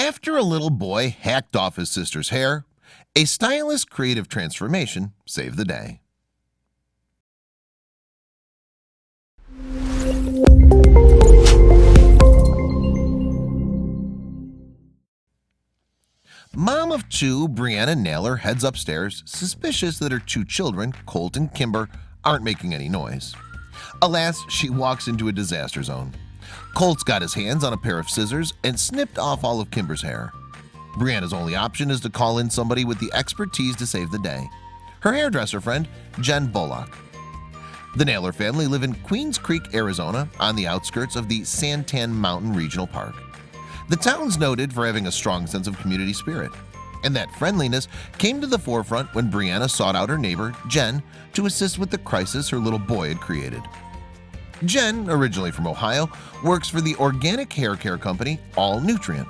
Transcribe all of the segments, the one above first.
After a little boy hacked off his sister's hair, a stylist's creative transformation saved the day. Mom of two, Brianna Naylor, heads upstairs, suspicious that her two children, Colt and Kimber, aren't making any noise. Alas, she walks into a disaster zone. Colt's got his hands on a pair of scissors and snipped off all of Kimber's hair. Brianna's only option is to call in somebody with the expertise to save the day, her hairdresser friend, Jen Bullock. The Naylor family live in Queens Creek, Arizona, on the outskirts of the Santan Mountain Regional Park. The town's noted for having a strong sense of community spirit, and that friendliness came to the forefront when Brianna sought out her neighbor, Jen, to assist with the crisis her little boy had created. Jen, originally from Ohio, works for the organic hair care company All Nutrient.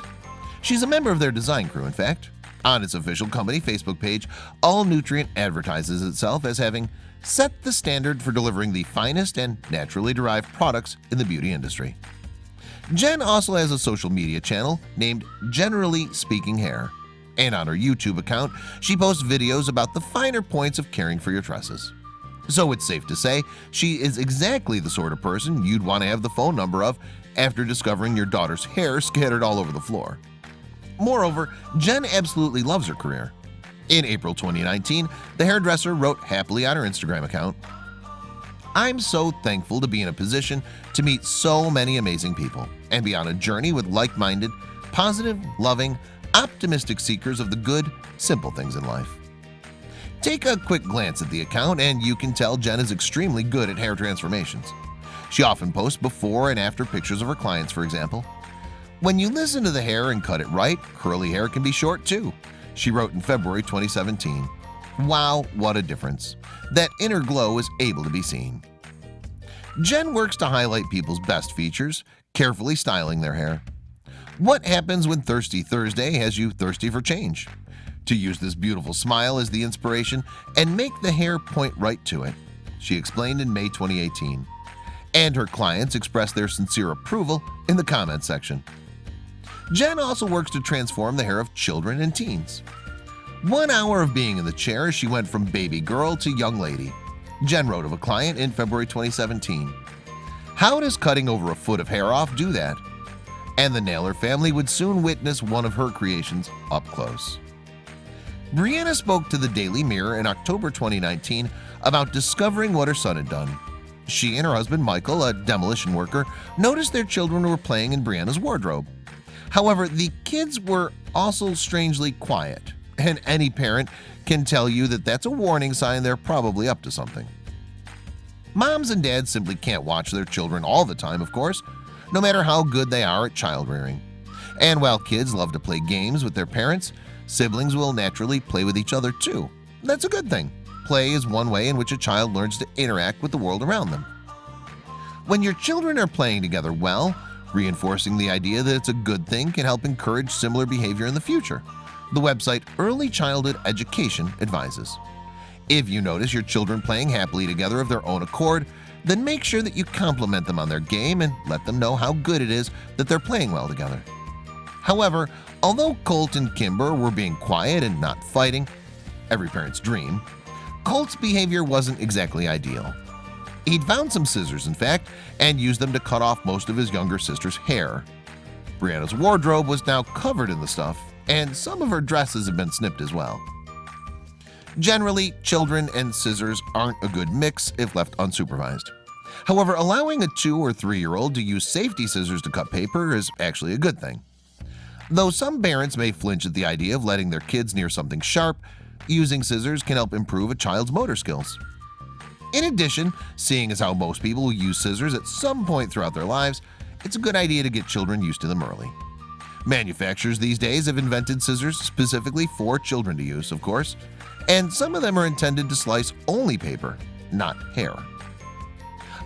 She's a member of their design crew, in fact. On its official company Facebook page, All Nutrient advertises itself as having set the standard for delivering the finest and naturally derived products in the beauty industry. Jen also has a social media channel named Generally Speaking Hair, and on her YouTube account, she posts videos about the finer points of caring for your tresses. So it's safe to say she is exactly the sort of person you'd want to have the phone number of after discovering your daughter's hair scattered all over the floor. Moreover, Jen absolutely loves her career. In April 2019, the hairdresser wrote happily on her Instagram account, "I'm so thankful to be in a position to meet so many amazing people and be on a journey with like-minded, positive, loving, optimistic seekers of the good, simple things in life." Take a quick glance at the account and you can tell Jen is extremely good at hair transformations. She often posts before and after pictures of her clients, for example. "When you listen to the hair and cut it right, curly hair can be short too," she wrote in February 2017. Wow, what a difference. That inner glow is able to be seen. Jen works to highlight people's best features, carefully styling their hair. What happens when Thirsty Thursday has you thirsty for change? To use this beautiful smile as the inspiration and make the hair point right to it, she explained in May 2018. And her clients expressed their sincere approval in the comment section. Jen also works to transform the hair of children and teens. 1 hour of being in the chair, she went from baby girl to young lady. Jen wrote of a client in February 2017. "How does cutting over a foot of hair off do that?" And the Naylor family would soon witness one of her creations up close. Brianna spoke to the Daily Mirror in October 2019 about discovering what her son had done. She and her husband Michael, a demolition worker, noticed their children were playing in Brianna's wardrobe. However, the kids were also strangely quiet, and any parent can tell you that that's a warning sign they're probably up to something. Moms and dads simply can't watch their children all the time, of course, no matter how good they are at child rearing. And while kids love to play games with their parents, siblings will naturally play with each other too. That's a good thing. Play is one way in which a child learns to interact with the world around them. When your children are playing together well, reinforcing the idea that it's a good thing can help encourage similar behavior in the future. The website Early Childhood Education advises. If you notice your children playing happily together of their own accord, then make sure that you compliment them on their game and let them know how good it is that they're playing well together. However, although Colt and Kimber were being quiet and not fighting, every parent's dream, Colt's behavior wasn't exactly ideal. He'd found some scissors, in fact, and used them to cut off most of his younger sister's hair. Brianna's wardrobe was now covered in the stuff, and some of her dresses had been snipped as well. Generally, children and scissors aren't a good mix if left unsupervised. However, allowing a 2- or 3-year-old to use safety scissors to cut paper is actually a good thing. Though some parents may flinch at the idea of letting their kids near something sharp, using scissors can help improve a child's motor skills. In addition, seeing as how most people will use scissors at some point throughout their lives, it's a good idea to get children used to them early. Manufacturers these days have invented scissors specifically for children to use, of course, and some of them are intended to slice only paper, not hair.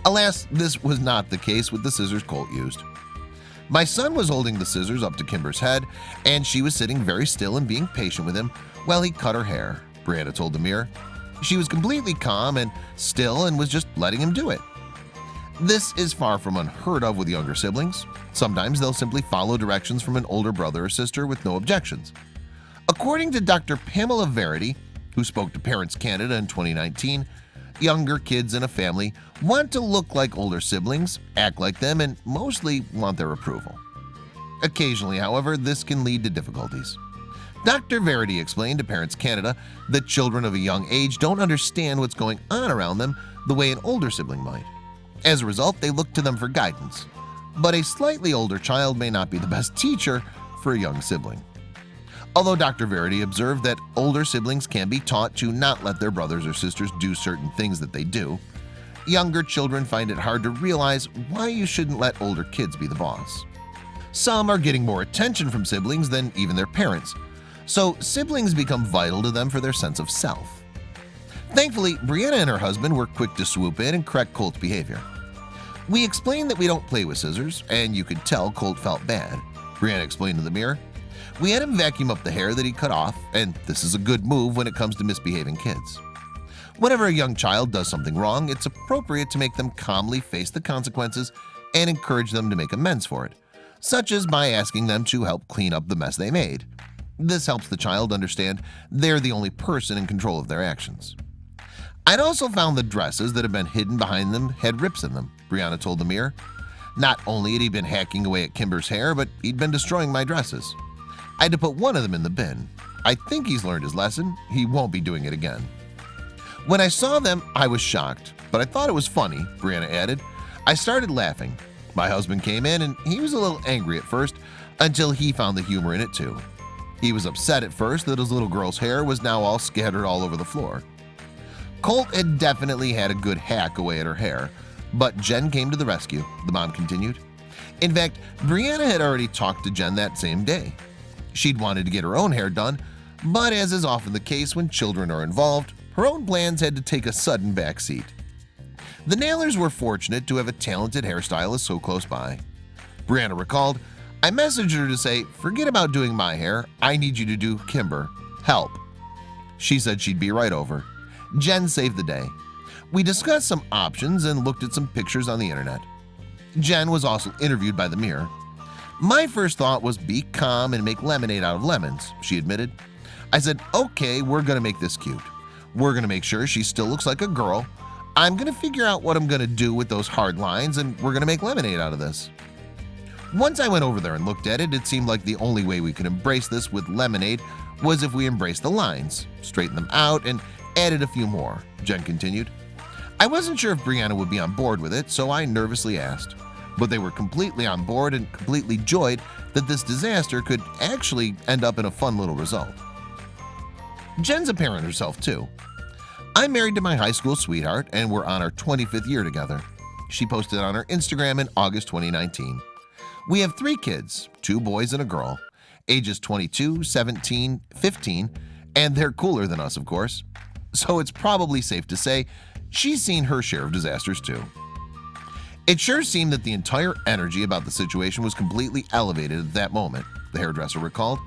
Alas, this was not the case with the scissors Colt used. "My son was holding the scissors up to Kimber's head, and she was sitting very still and being patient with him while he cut her hair," Brianna told the Mirror. "She was completely calm and still and was just letting him do it." This is far from unheard of with younger siblings. Sometimes they'll simply follow directions from an older brother or sister with no objections. According to Dr. Pamela Verity, who spoke to Parents Canada in 2019, younger kids in a family want to look like older siblings, act like them, and mostly want their approval. Occasionally, however, this can lead to difficulties. Dr. Verity explained to Parents Canada that children of a young age don't understand what's going on around them the way an older sibling might. As a result, they look to them for guidance. But a slightly older child may not be the best teacher for a young sibling. Although Dr. Verity observed that older siblings can be taught to not let their brothers or sisters do certain things that they do, younger children find it hard to realize why you shouldn't let older kids be the boss. Some are getting more attention from siblings than even their parents, so siblings become vital to them for their sense of self. Thankfully, Brianna and her husband were quick to swoop in and correct Colt's behavior. We explained that we don't play with scissors, and you could tell Colt felt bad. Brianna explained to the mirror. We had him vacuum up the hair that he cut off, and this is a good move when it comes to misbehaving kids. Whenever a young child does something wrong, it's appropriate to make them calmly face the consequences and encourage them to make amends for it, such as by asking them to help clean up the mess they made. This helps the child understand they're the only person in control of their actions. I'd also found the dresses that had been hidden behind them had rips in them, Brianna told the mirror. Not only had he been hacking away at Kimber's hair, but he'd been destroying my dresses. I had to put one of them in the bin. I think he's learned his lesson. He won't be doing it again. When I saw them, I was shocked, but I thought it was funny, Brianna added. I started laughing. My husband came in and he was a little angry at first until he found the humor in it too. He was upset at first that his little girl's hair was now all scattered all over the floor. Colt had definitely had a good hack away at her hair, but Jen came to the rescue, the mom continued. In fact, Brianna had already talked to Jen that same day. She'd wanted to get her own hair done, but as is often the case when children are involved, her own plans had to take a sudden backseat. The Nailers were fortunate to have a talented hairstylist so close by. Brianna recalled, I messaged her to say, forget about doing my hair, I need you to do Kimber. Help. She said she'd be right over. Jen saved the day. We discussed some options and looked at some pictures on the internet. Jen was also interviewed by the Mirror. My first thought was be calm and make lemonade out of lemons, she admitted. I said, okay, we're gonna make this cute. We're gonna make sure she still looks like a girl. I'm gonna figure out what I'm gonna do with those hard lines and we're gonna make lemonade out of this. Once I went over there and looked at it, it seemed like the only way we could embrace this with lemonade was if we embraced the lines, straightened them out, and added a few more, Jen continued. I wasn't sure if Brianna would be on board with it, so I nervously asked. But they were completely on board and completely joyed that this disaster could actually end up in a fun little result. Jen's a parent herself too. I'm married to my high school sweetheart and we're on our 25th year together. She posted on her Instagram in August 2019. We have 3 kids, 2 boys and a girl, ages 22, 17, 15, and they're cooler than us, of course. So it's probably safe to say she's seen her share of disasters too. It sure seemed that the entire energy about the situation was completely elevated at that moment, the hairdresser recalled.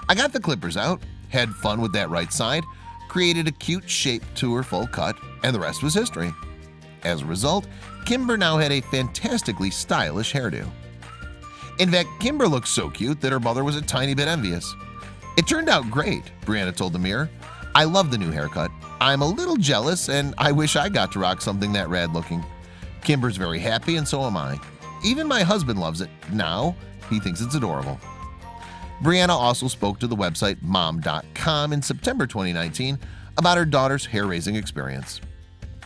I got the clippers out, had fun with that right side, created a cute shape to her full cut, and the rest was history. As a result, Kimber now had a fantastically stylish hairdo. In fact, Kimber looked so cute that her mother was a tiny bit envious. It turned out great, Brianna told the Mirror. I love the new haircut. I'm a little jealous and I wish I got to rock something that rad looking. Kimber's very happy and so am I. Even my husband loves it. Now, he thinks it's adorable. Brianna also spoke to the website mom.com in September 2019 about her daughter's hair-raising experience.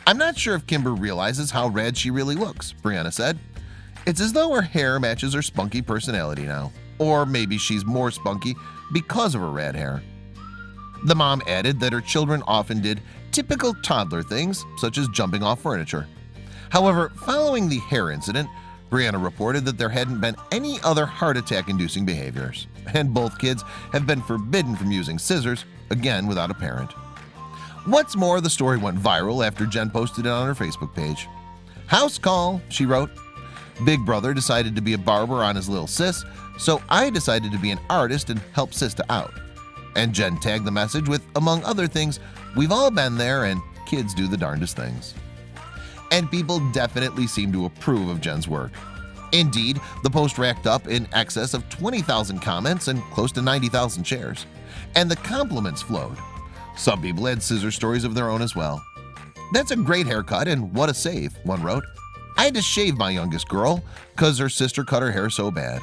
I'm not sure if Kimber realizes how rad she really looks, Brianna said. It's as though her hair matches her spunky personality now. Or maybe she's more spunky because of her rad hair. The mom added that her children often did typical toddler things, such as jumping off furniture. However, following the hair incident, Brianna reported that there hadn't been any other heart attack-inducing behaviors, and both kids have been forbidden from using scissors, again without a parent. What's more, the story went viral after Jen posted it on her Facebook page. House call, she wrote. Big brother decided to be a barber on his little sis, so I decided to be an artist and help Sista out. And Jen tagged the message with, among other things, we've all been there and kids do the darndest things. and people definitely seem to approve of Jen's work. Indeed, the post racked up in excess of 20,000 comments and close to 90,000 shares, and the compliments flowed. Some people had scissor stories of their own as well. "That's a great haircut and what a save," one wrote. "I had to shave my youngest girl because her sister cut her hair so bad."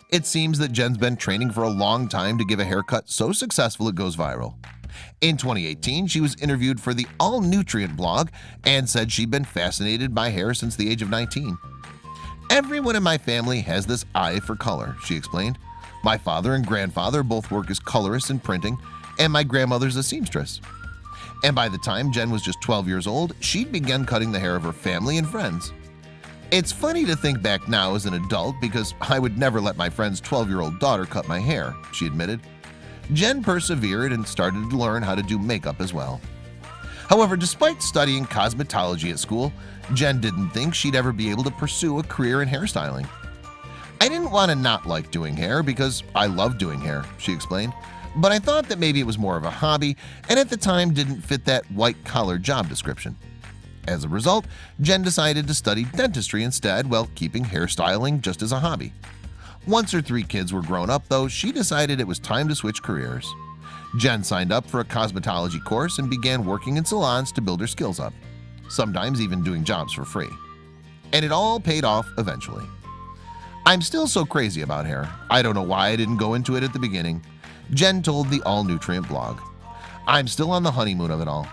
It seems that Jen's been training for a long time to give a haircut so successful it goes viral. In 2018, she was interviewed for the All Nutrient blog and said she'd been fascinated by hair since the age of 19. "Everyone in my family has this eye for color," she explained. "My father and grandfather both work as colorists in printing, and my grandmother's a seamstress." And by the time Jen was just 12 years old, she'd begun cutting the hair of her family and friends. "It's funny to think back now as an adult because I would never let my friend's 12-year-old daughter cut my hair," she admitted. Jen persevered and started to learn how to do makeup as well. However, despite studying cosmetology at school, Jen didn't think she'd ever be able to pursue a career in hairstyling. "I didn't want to not like doing hair because I love doing hair," she explained, "but I thought that maybe it was more of a hobby and at the time didn't fit that white-collar job description." As a result, Jen decided to study dentistry instead while keeping hairstyling just as a hobby. Once her 3 kids were grown up, though, she decided it was time to switch careers. Jen signed up for a cosmetology course and began working in salons to build her skills up, sometimes even doing jobs for free. And it all paid off eventually. "I'm still so crazy about hair. I don't know why I didn't go into it at the beginning," Jen told the All Nutrient blog. "I'm still on the honeymoon of it all.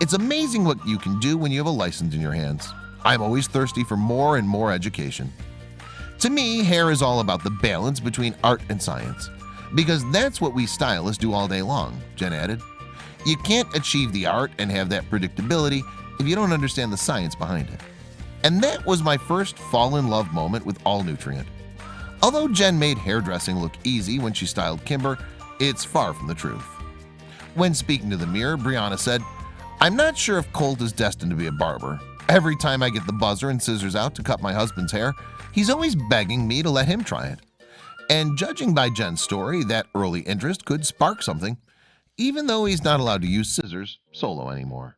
It's amazing what you can do when you have a license in your hands. I'm always thirsty for more and more education. To me, hair is all about the balance between art and science, because that's what we stylists do all day long," Jen added. "You can't achieve the art and have that predictability if you don't understand the science behind it." And that was my first fall in love moment with All Nutrient. Although Jen made hairdressing look easy when she styled Kimber, it's far from the truth. When speaking to the Mirror, Brianna said, "I'm not sure if Colt is destined to be a barber. Every time I get the buzzer and scissors out to cut my husband's hair, he's always begging me to let him try it." And judging by Jen's story, that early interest could spark something, even though he's not allowed to use scissors solo anymore.